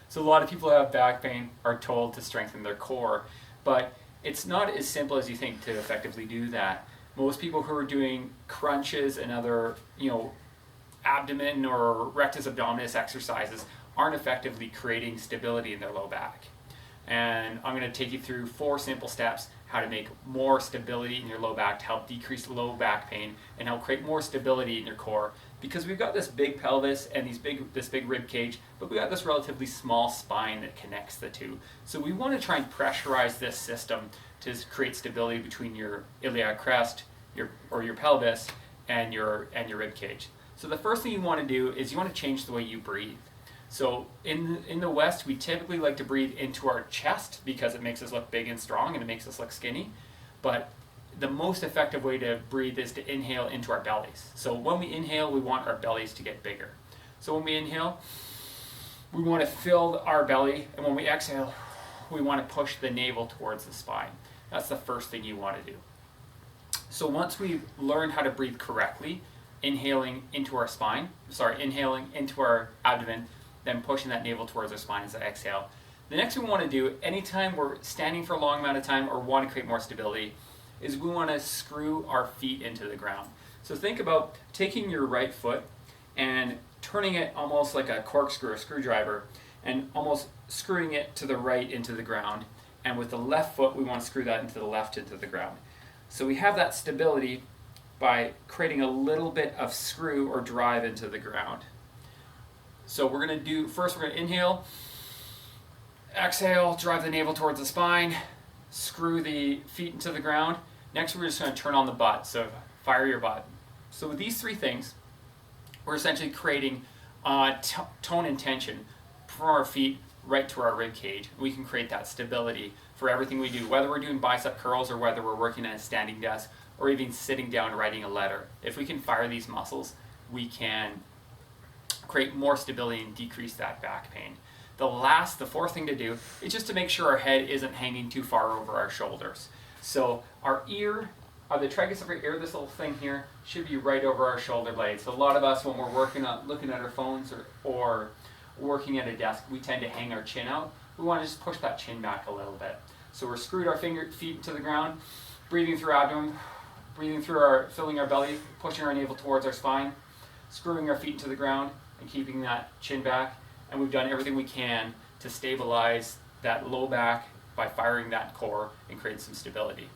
So a lot of people who have back pain are told to strengthen their core, but it's not as simple as you think to effectively do that. Most people who are doing crunches and other, abdomen or rectus abdominis exercises aren't effectively creating stability in their low back. And I'm going to take you through 4 simple steps how to make more stability in your low back to help decrease low back pain and help create more stability in your core, because we've got this big pelvis and this big rib cage, but we've got this relatively small spine that connects the two. So we want to try and pressurize this system to create stability between your iliac crest, your pelvis, and your rib cage. So the first thing you want to do is you want to change the way you breathe. So in the West, we typically like to breathe into our chest because it makes us look big and strong and it makes us look skinny. But the most effective way to breathe is to inhale into our bellies. So when we inhale, we want our bellies to get bigger. So when we inhale, we want to fill our belly, and when we exhale, we want to push the navel towards the spine. That's the first thing you want to do. So once we learn how to breathe correctly, inhaling into our abdomen, then pushing that navel towards our spine as I exhale. The next thing we want to do, anytime we're standing for a long amount of time or want to create more stability, is we want to screw our feet into the ground. So think about taking your right foot and turning it almost like a corkscrew, a screwdriver, and almost screwing it to the right into the ground. And with the left foot, we want to screw that into the left into the ground. So we have that stability by creating a little bit of screw or drive into the ground. So we're going to inhale, exhale, drive the navel towards the spine, screw the feet into the ground. Next, we're just going to turn on the butt, so fire your butt. So with these 3 things, we're essentially creating tone and tension from our feet right to our rib cage. We can create that stability for everything we do, whether we're doing bicep curls or whether we're working at a standing desk or even sitting down writing a letter. If we can fire these muscles, we can create more stability and decrease that back pain. The fourth thing to do is just to make sure our head isn't hanging too far over our shoulders. So our ear, the tragus of our ear, this little thing here, should be right over our shoulder blades. So a lot of us, when we're looking at our phones or working at a desk, we tend to hang our chin out. We want to just push that chin back a little bit. So we're screwed our feet into the ground, breathing through abdomen, filling our belly, pushing our navel towards our spine, screwing our feet into the ground, and keeping that chin back. And we've done everything we can to stabilize that low back by firing that core and create some stability.